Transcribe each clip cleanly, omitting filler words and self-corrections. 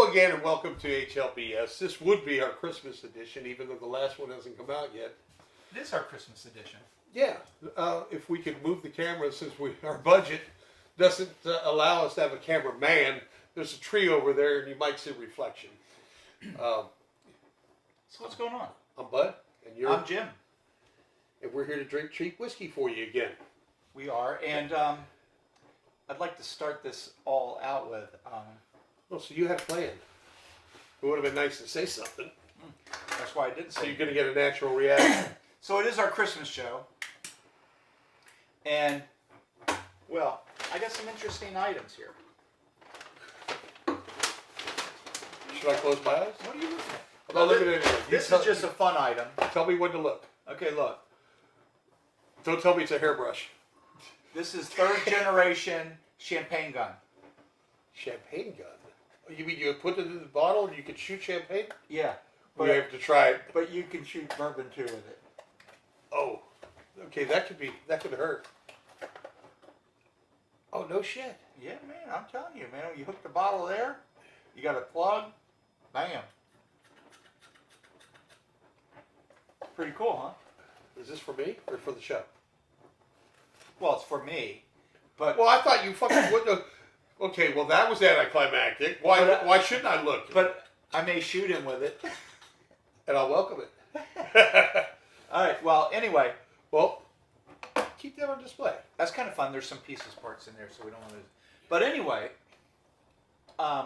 again and welcome to HLBS. This would be our Christmas edition, even though the last one hasn't come out yet. It is our Christmas edition. Yeah, if we could move the camera, since our budget doesn't allow us to have a cameraman. There's a tree over there, and you might see a reflection. So what's going on? I'm Bud, and I'm Jim. And we're here to drink cheap whiskey for you again. We are, and I'd like to start this all out with. Well, so you had planned. It would have been nice to say something. That's why I didn't say. So you're going to get a natural reaction. So it is our Christmas show, and well, I got some interesting items here. Should I close my eyes? What are you looking at? I'm not looking at anything. This is just a fun item. Tell me when to look. Okay, look. Don't tell me it's a hairbrush. This is third generation champagne gun. Champagne gun? You mean you put it in the bottle and you can shoot champagne? Yeah. We have to try it. But you can shoot bourbon too with it. Oh, okay, that could hurt. Oh, no shit. Yeah, man, I'm telling you, man. You hook the bottle there, you got a plug, bam. Pretty cool, huh? Is this for me or for the show? Well, it's for me, but well, I thought you fucking would. Okay, well that was anticlimactic. Why shouldn't I look? But I may shoot him with it, and I'll welcome it. All right. Well, anyway, well, keep that on display. That's kind of fun. There's some pieces parts in there, so we don't want to. But anyway, I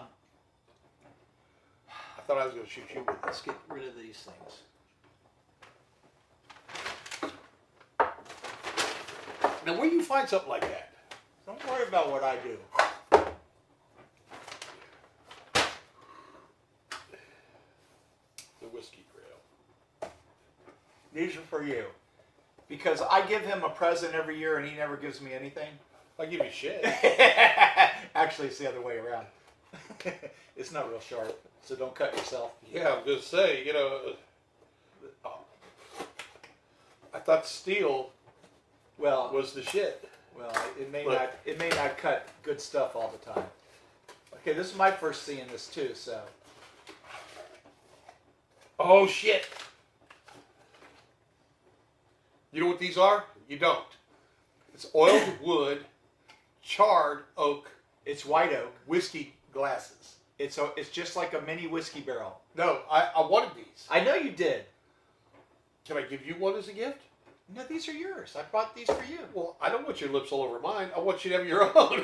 thought I was going to shoot you with this. Let's get rid of these things. Now, where do you find something like that? Don't worry about what I do. The whiskey grill. These are for you. Because I give him a present every year and he never gives me anything. I give you shit. Actually, it's the other way around. It's not real sharp, so don't cut yourself. Yeah, I'm going to say, I thought steel was the shit. Well, it may not cut good stuff all the time. Okay, this is my first seeing this too, so. Oh shit! You know what these are? You don't. It's oiled wood, charred oak. It's white oak. Whiskey glasses. It's just like a mini whiskey barrel. No, I wanted these. I know you did. Can I give you one as a gift? No, these are yours. I bought these for you. Well, I don't want your lips all over mine. I want you to have your own.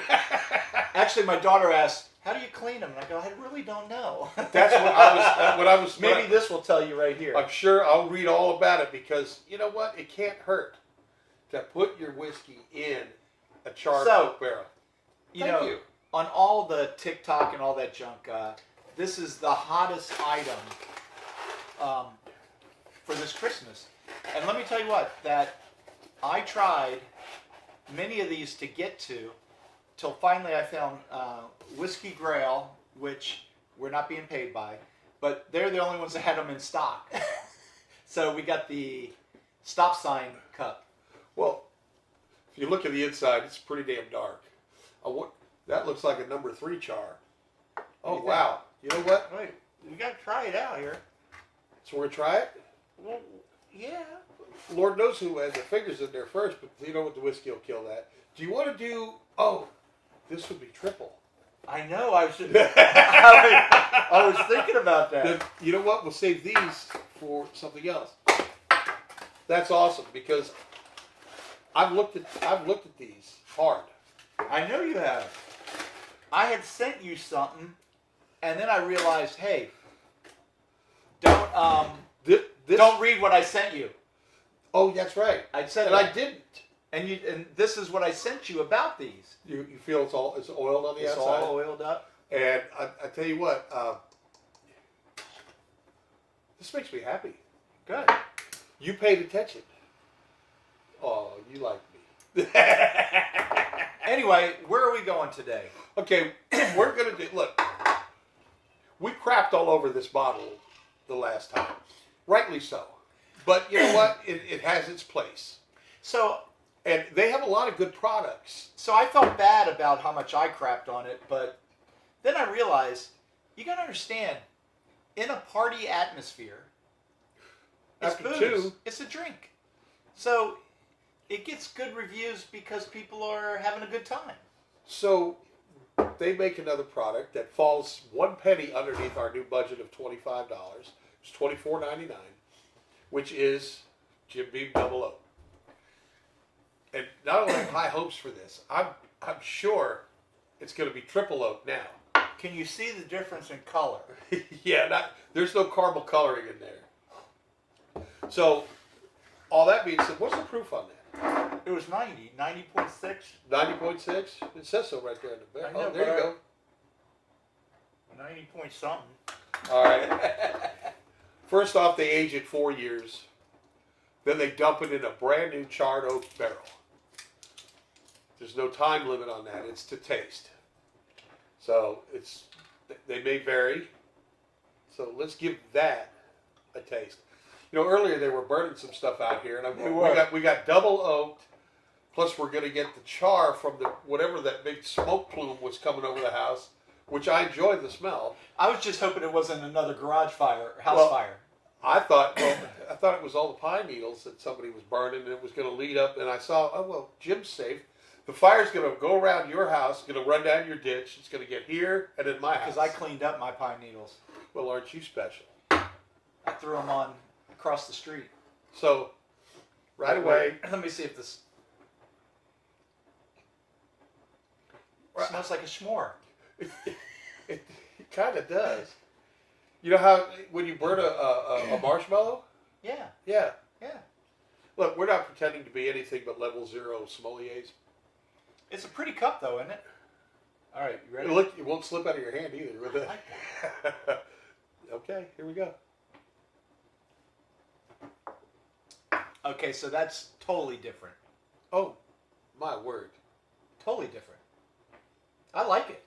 Actually, my daughter asked, "How do you clean them?" And I go, "I really don't know." That's what I was. Maybe this will tell you right here. I'm sure I'll read all about it because you know what? It can't hurt to put your whiskey in a charred oak barrel. Thank you. On all the TikTok and all that junk, this is the hottest item for this Christmas. And let me tell you what, that I tried many of these to get to, till finally I found Whiskey Grail, which we're not being paid by, but they're the only ones that had them in stock. So we got the stop sign cup. Well, if you look at the inside, it's pretty damn dark. That looks like a number 3 char. Oh, wow. You know what? Wait, we got to try it out here. So we're going to try it? Well, yeah. Lord knows who has the fingers in there first, but you know what? The whiskey will kill that. Do you want to do... Oh, this would be triple. I know. I was thinking about that. Then, you know what? We'll save these for something else. That's awesome because I've looked at these hard. I know you have. I had sent you something, and then I realized, hey, don't don't read what I sent you. Oh, that's right. I said, and I didn't. And this is what I sent you about these. You feel it's oiled on the outside. It's all oiled up. And I tell you what, this makes me happy. Good. You paid attention. Oh, you like me. Anyway, where are we going today? Okay, we're going to do, look, we crapped all over this bottle the last time. Rightly so. But you know what? It has its place. So, and they have a lot of good products. So I felt bad about how much I crapped on it, but then I realized, You got to understand, in a party atmosphere, it's After booze. two. It's a drink. So it gets good reviews because people are having a good time. So they make another product that falls 1 penny underneath our new budget of $25. It's $24.99, which is Jim Beam Double O. And not only have high hopes for this, I'm sure it's going to be triple oak now. Can you see the difference in color? Yeah, there's no caramel coloring in there. So all that being said, what's the proof on that? It was 90.6. 90.6? It says so right there in the back. I know, Oh, there you go. 90 point something. All right. First off, they age it 4 years. Then they dump it in a brand new charred oak barrel. There's no time limit on that. It's to taste. So they may vary. So let's give that a taste. You know, earlier they were burning some stuff out here, and we got double oaked. Plus, we're going to get the char from whatever that big smoke plume was coming over the house, which I enjoy the smell. I was just hoping it wasn't another garage fire, house fire. I thought it was all the pine needles that somebody was burning, and it was going to lead up. And I saw, oh well, Jim's safe. The fire's going to go around your house, going to run down your ditch. It's going to get here and in my house. Because I cleaned up my pine needles. Well, aren't you special? I threw them on across the street. So, right away. Let me see if this smells like a s'more. It kind of does. You know how when you burn a marshmallow? Yeah. Yeah. Yeah. Look, we're not pretending to be anything but level 0 sommeliers. It's a pretty cup, though, isn't it? All right, you ready? Look, it won't slip out of your hand either. With I it. like that. Okay, here we go. Okay, so that's totally different. Oh, my word. Totally different. I like it.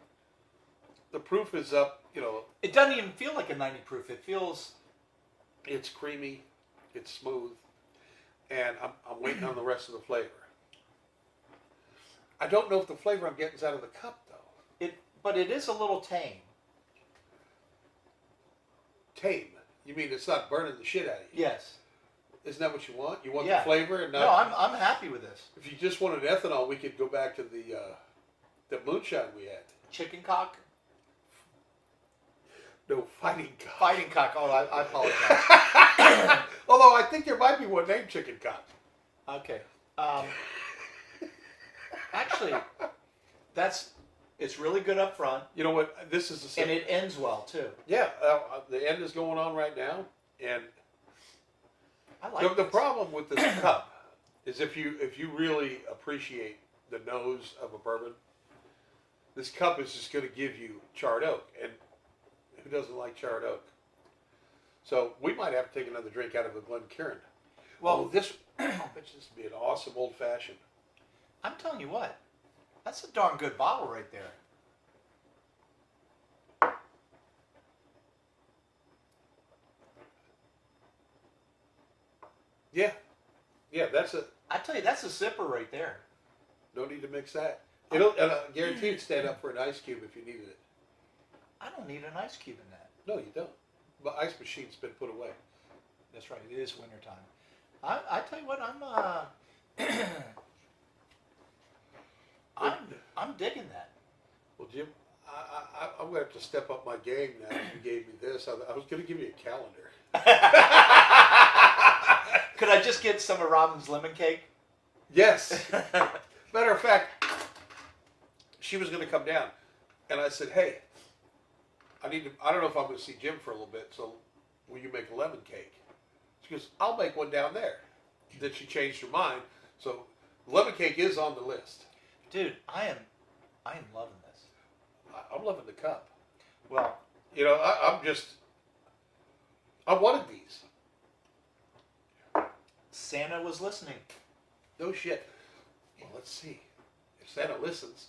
The proof is up, you know. It doesn't even feel like a 90 proof. It feels... It's creamy, it's smooth, and I'm waiting on the rest of the flavor. I don't know if the flavor I'm getting is out of the cup, though. But it is a little tame. Tame? You mean it's not burning the shit out of you? Yes. Isn't that what you want? You want Yeah. the flavor and not... No, I'm happy with this. If you just wanted ethanol, we could go back to the moonshine we had. Chicken cock? No, fighting cock. Fighting cock. Oh, I apologize. Although I think there might be one named Chicken Cock. Okay. Actually, it's really good up front. You know what? This is the And it ends well, too. Yeah, the end is going on right now, and I like the this. problem with this cup is if you really appreciate the nose of a bourbon, this cup is just going to give you charred oak, and who doesn't like charred oak? So we might have to take another drink out of a Glencairn. Well, this I bet you this would be an awesome old fashioned. I'm telling you what, that's a darn good bottle right there. Yeah, that's a. I tell you, that's a zipper right there. No need to mix that. And I guarantee it'd stand up for an ice cube if you needed it. I don't need an ice cube in that. No, you don't. The ice machine's been put away. That's right. It is wintertime. I tell you what, I'm digging that. Well, Jim, I'm going to have to step up my game now. If you gave me this, I was going to give you a calendar. Could I just get some of Robin's lemon cake? Yes. Matter of fact, she was going to come down, and I said, "Hey, I don't know if I'm going to see Jim for a little bit, so will you make a lemon cake?" She goes, "I'll make one down there." Then she changed her mind, so lemon cake is on the list. Dude, I am loving this. I'm loving the cup. Well, you know, I wanted these. Santa was listening. No shit. Well, let's see. If Santa listens,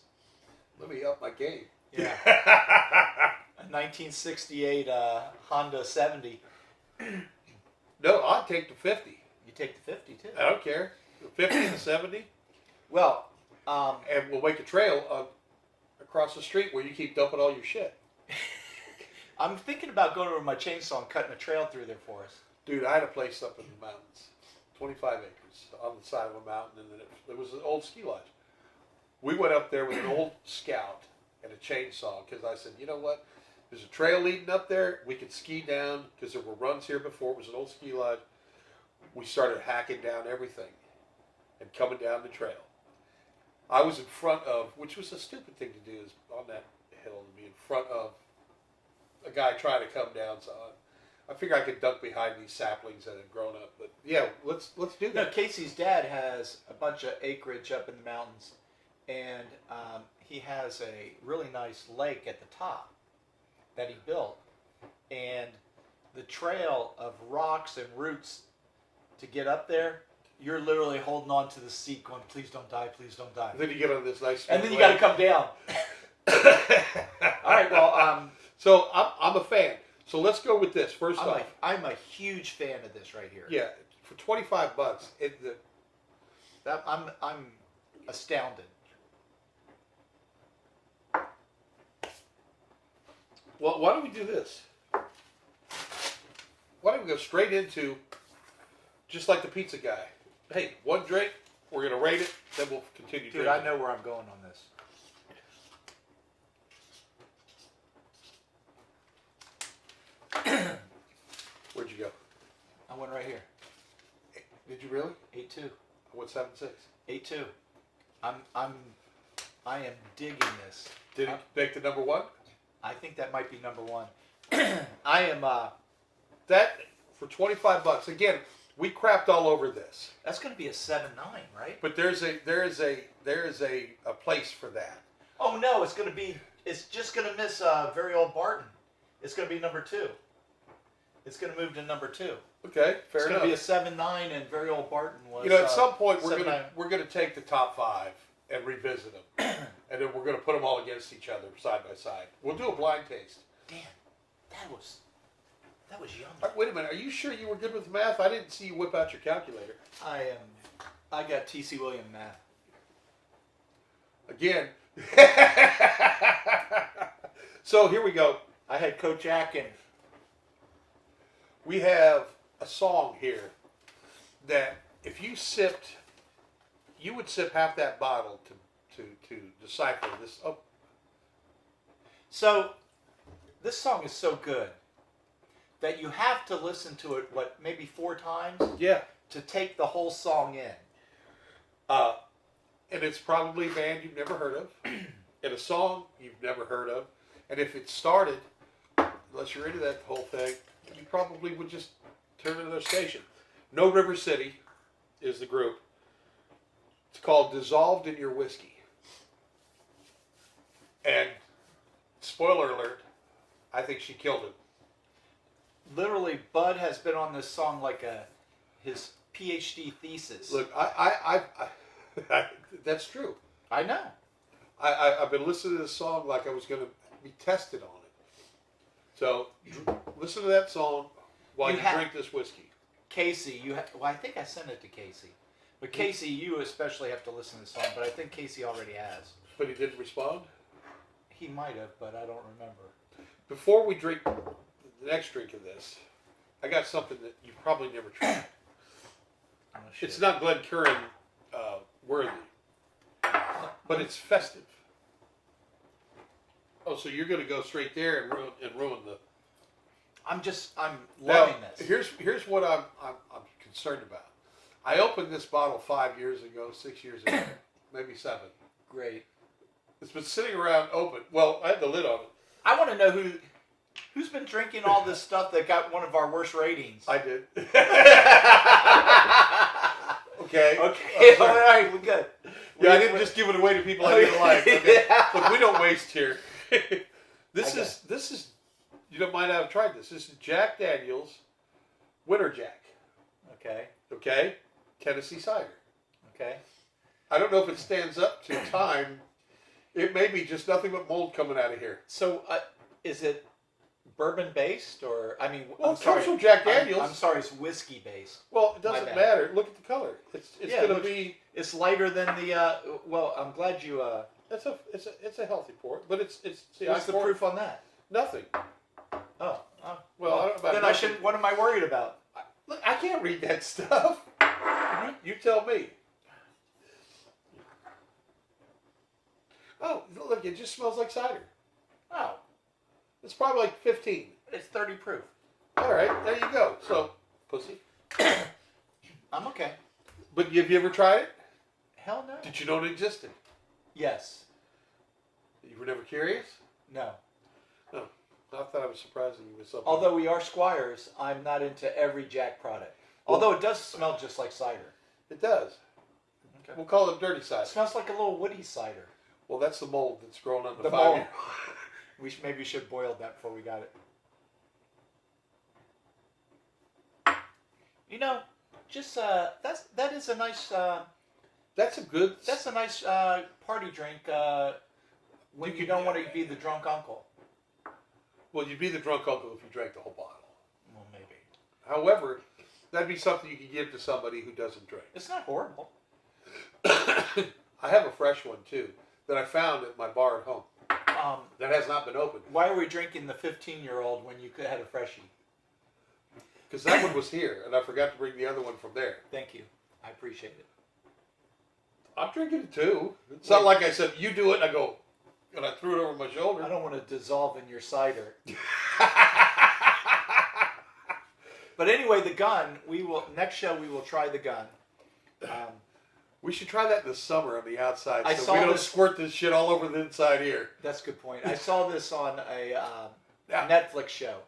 let me up my game. Yeah. A 1968 Honda 70. No, I'd take the 50. You take the 50 too. I don't care. The 50 and the 70. Well, and we'll make a trail across the street where you keep dumping all your shit. I'm thinking about going over my chainsaw and cutting a trail through there for us. Dude, I had a place up in the mountains, 25 acres on the side of a mountain, and then it was an old ski lodge. We went up there with an old Scout and a chainsaw because I said, you know what? There's a trail leading up there. We could ski down because there were runs here before. It was an old ski lodge. We started hacking down everything and coming down the trail. I was in front of, which was a stupid thing to do, is on that hill to be in front of a guy trying to come down. So I figure I could duck behind these saplings that had grown up. But yeah, let's do that. No, Casey's dad has a bunch of acreage up in the mountains, and he has a really nice lake at the top that he built. And the trail of rocks and roots to get up there, you're literally holding on to the seat going, please don't die, please don't die. And then you get on this nice and then you got to come down. All right, well, so I'm a fan. So let's go with this first off. I'm a huge fan of this right here. Yeah, for $25, I'm astounded. Well, why don't we do this? Why don't we go straight into, just like the pizza guy? Hey, one drink, we're going to rate it, then we'll continue Dude, drinking. I know where I'm going on this. Where'd you go? I went right here. Did you really? 8-2. I went 7-6. 8-2. I am digging this. Did it make the number one? I think that might be number one. I am. That for $25. Again, we crapped all over this, That's going to be a 7-9, right? but there is a place for that. Oh no, it's going to be. It's just going to miss Very Old Barton. It's going to be number 2. It's going to move to number 2. Okay, fair It's enough. going to be a 7-9, and Very Old Barton was. You know, at some point we're 7-9. gonna take the top 5 and revisit them, and then we're gonna put them all against each other side by side. We'll do a blind taste. Dan, that was yummy. Wait a minute, are you sure you were good with math? I didn't see you whip out your calculator. I got T.C. William math. Again. So here we go. I had Coach Akin. We have a song here that if you sipped, you would sip half that bottle to decipher this. Oh, So, this song is so good that you have to listen to it, maybe 4 times yeah. to take the whole song in. And it's probably a band you've never heard of, and a song you've never heard of. And if it started, unless you're into that whole thing, you probably would just turn to their station. No River City is the group. It's called Dissolved in Your Whiskey. And, spoiler alert, I think she killed it. Literally, Bud has been on this song like his PhD thesis. Look, that's true. I know. I've been listening to this song like I was going to be tested on it. So, listen to that song while you drink this whiskey. Casey, well, I think I sent it to Casey. But Casey, you especially have to listen to this song, but I think Casey already has. But he didn't respond? He might have, but I don't remember. Before we drink the next drink of this, I got something that you've probably never tried. Oh, shit. It's not Glencairn worthy, but it's festive. Oh, so you're going to go straight there and ruin the... I'm loving Now, this. Here's what I'm concerned about. I opened this bottle 5 years ago, 6 years ago, maybe 7. Great. It's been sitting around open. Well, I had the lid on it. I want to know who's been drinking all this stuff that got one of our worst ratings. I did. Okay. Okay. All right. We're good. Yeah, I didn't just give it away to people I didn't like. Okay. Look, we don't waste here. This is. You might not have tried this. This is Jack Daniel's Winter Jack. Okay. Okay. Tennessee cider. Okay. I don't know if it stands up to time. It may be just nothing but mold coming out of here. So, is it bourbon based or I'm Well, it sorry, comes from Jack Daniel's. I'm sorry, it's whiskey based. Well, it doesn't matter. Look at the color. It's going to be. It's lighter than the. Well, I'm glad you. It's a healthy pour, but it's. See, What's the proof on that? Nothing. then I should. What am I worried about? Look, I can't read that stuff. You tell me. Oh, look, it just smells like cider. Oh, It's probably like 15. it's 30 proof. All right, there you go. So, pussy. I'm okay. But have you ever tried it? Hell no. Did you know it existed? Yes. You were never curious? No. No. I thought I was surprising you with something. Although we are squires, I'm not into every Jack product. Although it does smell just like cider. It does. Okay. We'll call it dirty It cider. smells like a little woody cider. Well, that's the mold that's growing on the The mold. fire. Maybe should boil that before we got it. You know, just that is a nice That's a good. that's a nice party drink when You you can- don't want to be the drunk uncle. Well, you'd be the drunk uncle if you drank the whole bottle. Well, maybe However, that'd be something you could give to somebody who doesn't drink. it's not horrible. I have a fresh one too that I found at my bar at home that has not been opened Why are we drinking the 15-year-old when you could have a freshie? because that one was here and I forgot to bring the other one from there. Thank you, I appreciate it. I'm drinking it too. It's not like I said you do it and I go and I threw it over my shoulder. I don't want to dissolve in your cider. But anyway, the gun. Next show we will try the gun. We should try that in the summer on the outside I so saw we don't this- squirt this shit all over the inside here. That's a good point. I saw this on a Yeah. Netflix show.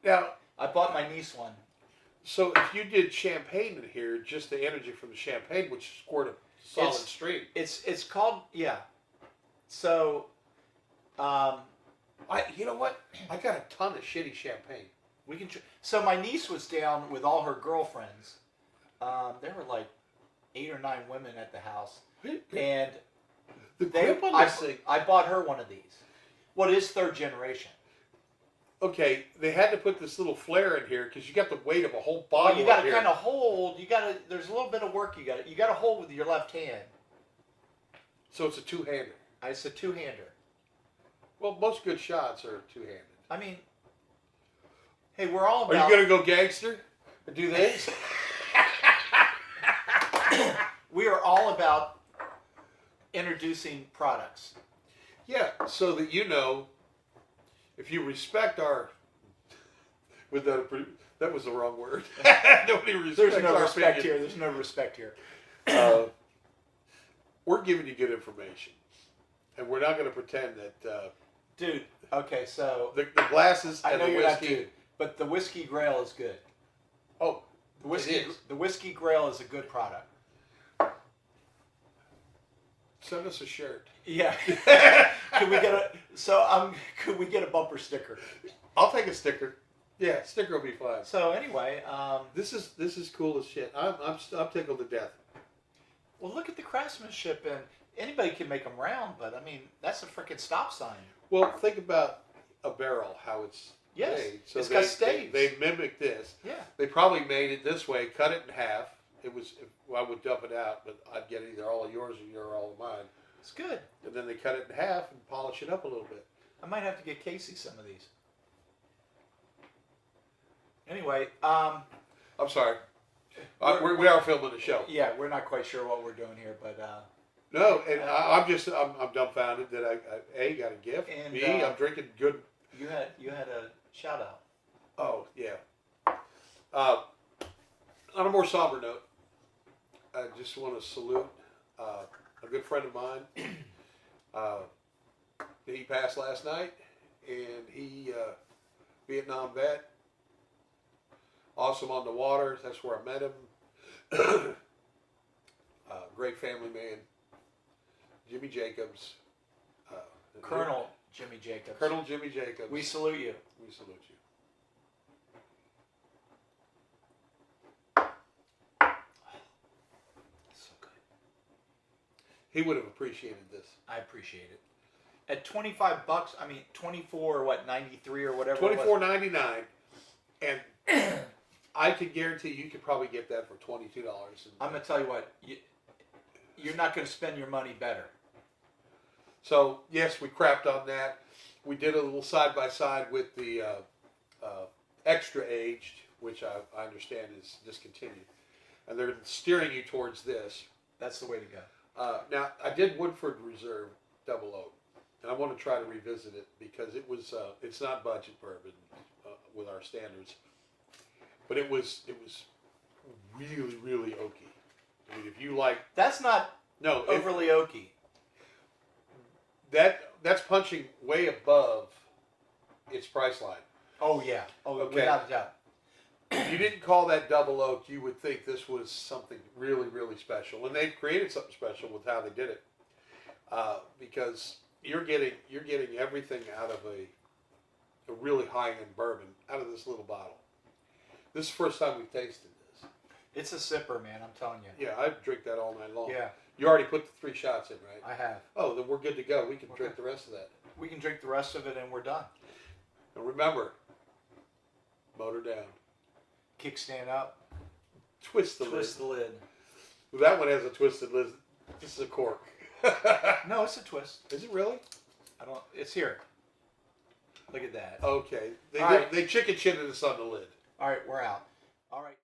Now, I bought my niece one. so if you did champagne in here, just the energy from the champagne would squirt a solid It's- stream. It's called So, You know what? I got a ton of shitty champagne. we can. So my niece was down with all her girlfriends. There were like 8 or 9 women at the house, and The grip on this thing. I bought her one of these. What is 3rd generation? Okay, they had to put this little flare in here because you got the weight of a whole bottle. You got up to here. kind of hold. You got to. There's a little bit of work you got. You got to hold with your left hand. So it's a two-hander. It's a 2-hander. Well, most good shots are two-handed. I mean, hey, we're all Are about. you gonna go gangster and do this? We are all about introducing products. Yeah, so that you know, if you respect our, that was the wrong word. Nobody respects There's no our respect opinion. here. There's no respect here. We're giving you good information, and we're not going to pretend that Dude, okay, so the glasses I and know the you're not whiskey. dude, but the Whiskey Grail is good. Oh, The Whiskey, it is. the Whiskey Grail is a good product. Send us a shirt. Yeah. Could we get a could we get a bumper sticker? I'll take a sticker. Yeah, sticker will be fine. So anyway, This is cool as shit. I'm tickled to death. well, look at the craftsmanship, and anybody can make them round, but I mean that's a freaking stop sign. Well, think about a barrel, how it's Yes, made. So it's got staves. They mimicked this. Yeah. They probably made it this way, cut it in half. I would dump it out, but I'd get either all of yours or all of mine. It's good. And then they cut it in half and polish it up a little bit. I might have to get Casey some of these. Anyway, I'm sorry. We are filming a show. yeah, we're not quite sure what we're doing here, but No, and I'm dumbfounded that I got a gift. And, B, I'm drinking good. you had a shout out. Oh, yeah. On a more somber note, I just want to salute a good friend of mine. He passed last night, and he, Vietnam vet, awesome on the water. That's where I met him. Great family man. Jimmy Jacobs. Colonel Jimmy Jacobs. Colonel Jimmy Jacobs. We salute you. We salute you. So good. He would have appreciated this. I appreciate it. At $25, I mean 24 or what 93 or whatever. it was. $24.99, and I could guarantee you could probably get that for $22. I'm gonna tell you what, you're not gonna spend your money better. So yes, we crapped on that. We did a little side by side with the extra aged, which I understand is discontinued, and they're steering you towards this. That's the way to go. Now, I did Woodford Reserve Double Oak, and I want to try to revisit it because it was it's not budget bourbon with our standards, but it was really really oaky. I mean, if you like That's not no overly oaky. that's punching way above its price line. Oh yeah. Oh, Okay. without a doubt. If you didn't call that Double Oak, you would think this was something really, really special. And they've created something special with how they did it, because you're getting everything out of a really high end bourbon out of this little bottle. This is the first time we've tasted this. It's a sipper, man. I'm telling you. Yeah, I'd drink that all night long. Yeah, You already put the 3 shots in, right? I have. Oh, then we're good to go. We can drink Okay. the rest of that. We can drink the rest of it and we're done. And remember, motor down. Kickstand up. Twist the Twist the lid. lid. That one has a twisted lid. This is a cork. No, it's a twist. Is it really? I don't. It's here. Look at that. Okay. They, All right. they chicken shitted us on the lid. All right, we're out. All right.